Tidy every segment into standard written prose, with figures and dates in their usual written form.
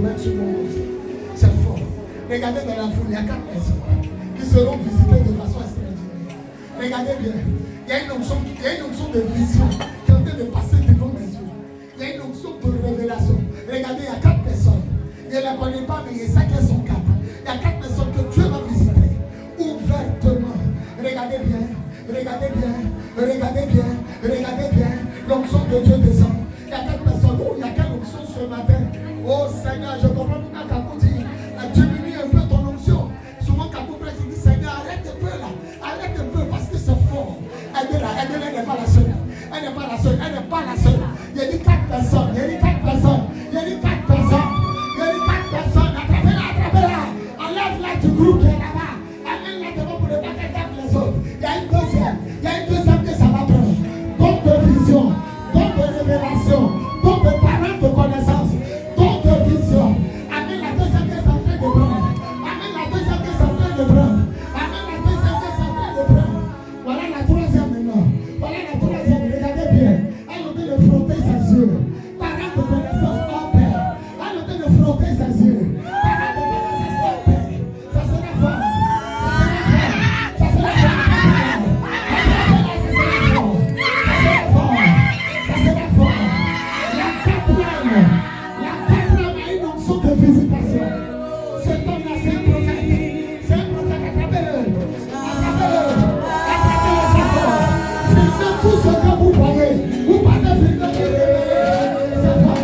mettre sur mon dossier. C'est fort. Regardez dans la foule, il y a 4 personnes qui seront visitées de façon extraordinaire. Regardez bien. Il y a une onction de vision qui est en train de passer devant mes yeux. Il y a une onction de révélation. Regardez, il y a 4 personnes. Je ne les connais pas, mais je sais qu'elles sont 4. Il y a 4 personnes que Dieu va visiter ouvertement. Regardez bien, regardez bien, regardez bien, regardez bien. L'onction de Dieu descend. Il y a 4 personnes. Oh, il y a quelle onction ce matin? Oh Seigneur, je comprends tout à Kakou dit. Diminue un peu ton onction. Souvent Kakou prêche, il dit Seigneur, arrête un peu là. Arrête un peu parce que c'est fort. Aidez-la, aidez-la, elle n'est pas la seule. Elle n'est pas la seule, elle n'est pas la seule. Il y a dit 4 personnes, il y a dit 4 personnes, il y a dit 4 personnes. Il y a dit 4 personnes. Attrapez-la, attrapez-la. Enlève-la du groupe qui est là-bas. Amène-la devant pour ne pas qu'elle tape les autres. Il y a une deuxième. Il y a une deuxième que ça va prendre. Don de vision, don de révélation, don de parole de connaissance, don de vision. Amène la deuxième que ça fait de prendre. Amène la deuxième que ça fait de prendre. Amène la deuxième que ça fait de prendre. Voilà la troisième maintenant. Voilà la troisième. Regardez bien. Elle est en train de frotter ses yeux. Parole de connaissance en paix. Elle est en train de frotter ses yeux. Parole de connaissance en paix. Ça sera fort. Ça sera fort. Ça sera fort. Ça sera fort. La quatrième a une onction de visitation. Cet homme-là, c'est un prophète. C'est un prophète. Attrapez-le. Attrapez-le. Attrapez-le, c'est fort. Filmez tout ce que vous voyez. Vous partez filmer. C'est fort.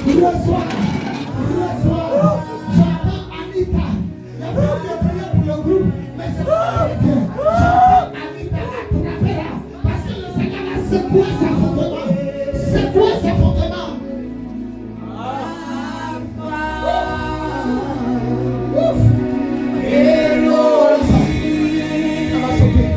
Reçois. J'entends Anita. Il y a beaucoup de prières pour le groupe, mais c'est pas bien. J'entends Anita, attrapez-la. Parce que le Seigneur a secoué ses fondements. Secoué ses fondements. Ouf. Hello. Ça va sauter.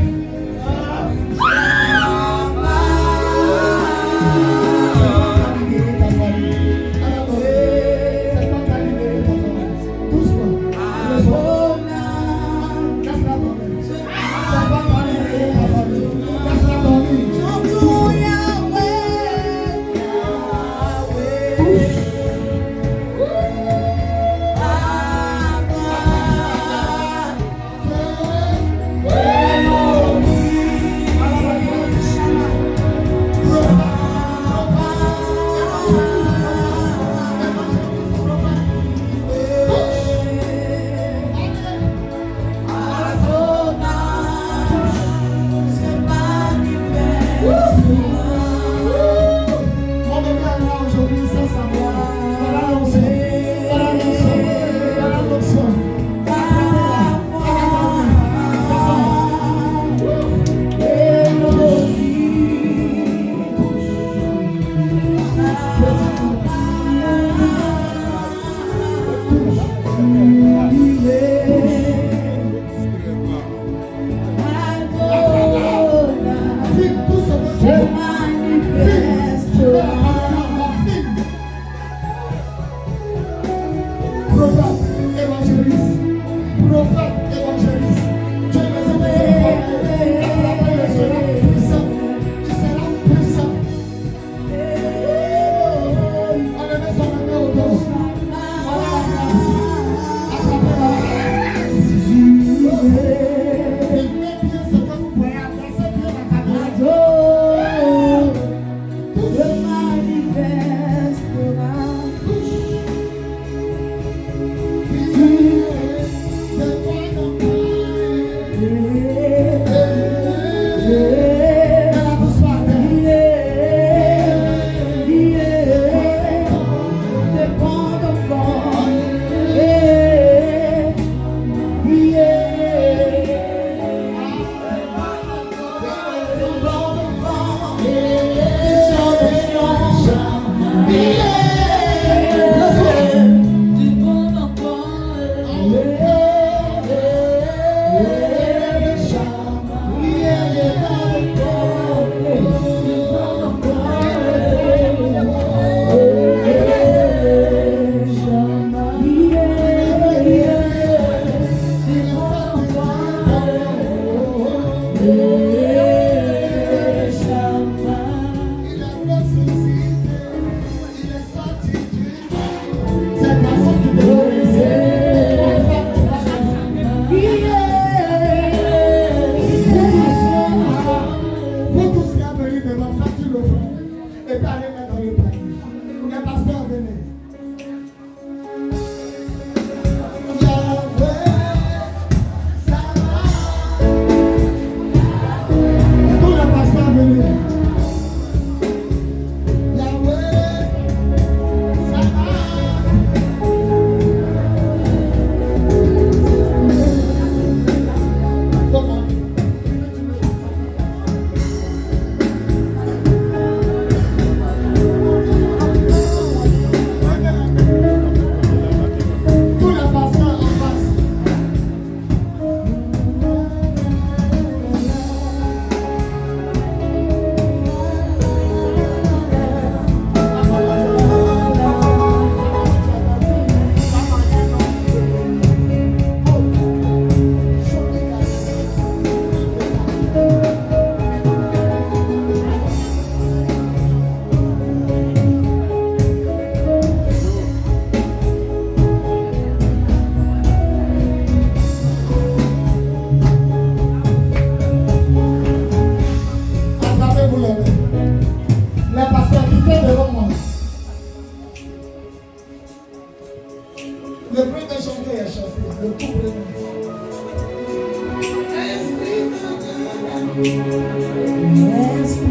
Le premier chanteur est chanté, le tout premier.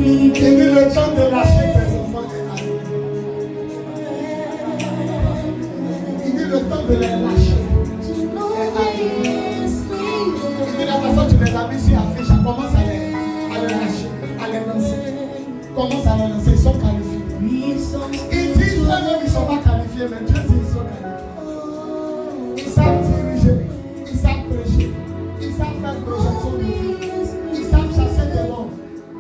Il dit le temps de lâcher tes enfants est arrivé. Il dit le temps de les lâcher est arrivé. Il dit la façon dont tu les as mis sur affiche, commence à les lâcher, à les lancer. Commence à les lancer, ils sont qualifiés. Ils disent eux-mêmes ils ne sont pas qualifiés, mais Dieu dit ils sont qualifiés. Ils savent diriger, ils savent prêcher, ils savent faire projection de vie, ils savent chasser des morts,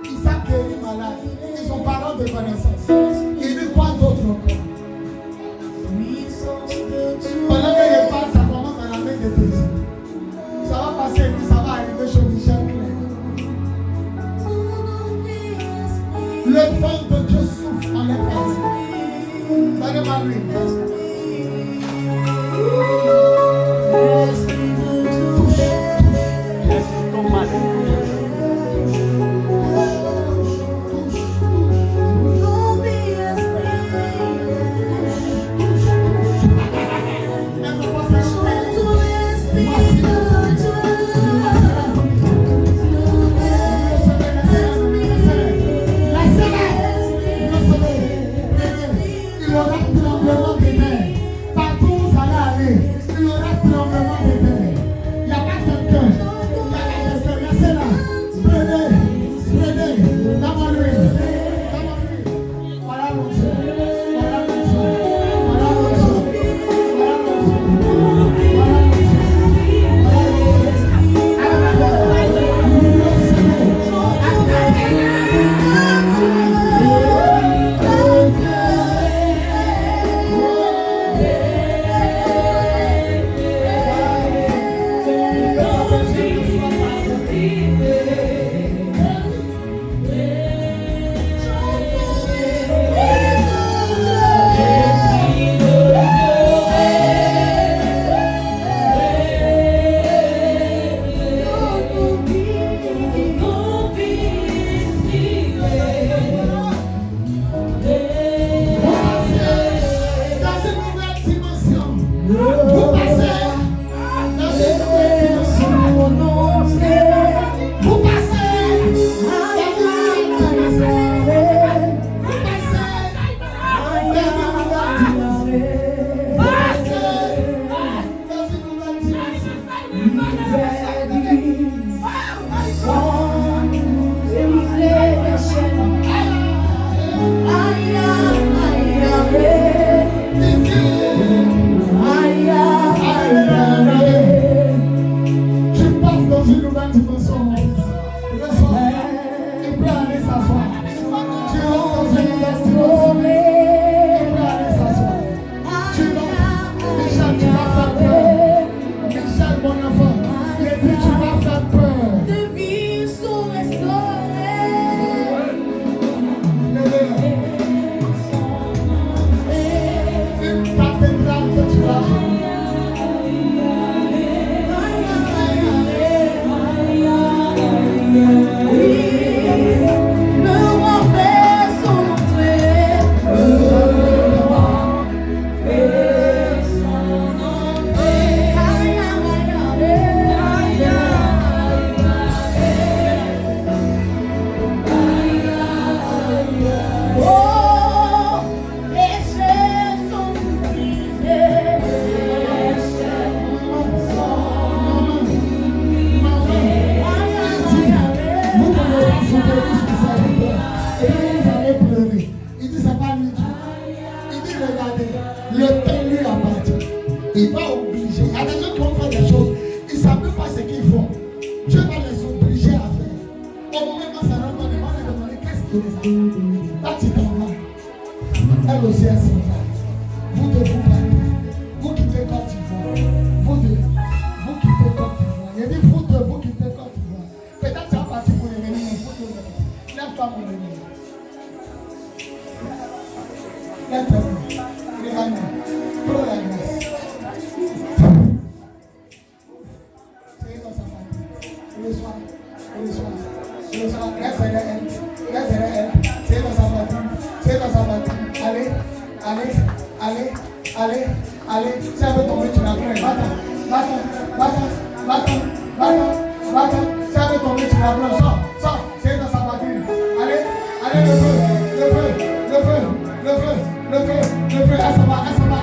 ils savent guérir malades, ils sont parents de connaissance. Il dit quoi d'autre encore? Pendant que je parle, ça commence à la main de Dieu. Ça va passer et puis ça va arriver chez Michel Clair. Le vent de Dieu souffle en épaisse. Donnez-moi lui. Il y aura tremblement de terre. Partout où vous allez aller, il y aura tremblement de terre. Il n'y a pas quelqu'un. Laissez là. Prenez. D'abord lui. Voilà mon Dieu. Voilà mon Dieu. Voilà mon Dieu. Voilà mon Dieu. Aya Allez, si elle veut tomber, tu la prends. Va-t'en. Si elle veut tomber, tu la prends. Sors. C'est dans sa batterie. Allez, le feu. Elle s'en va.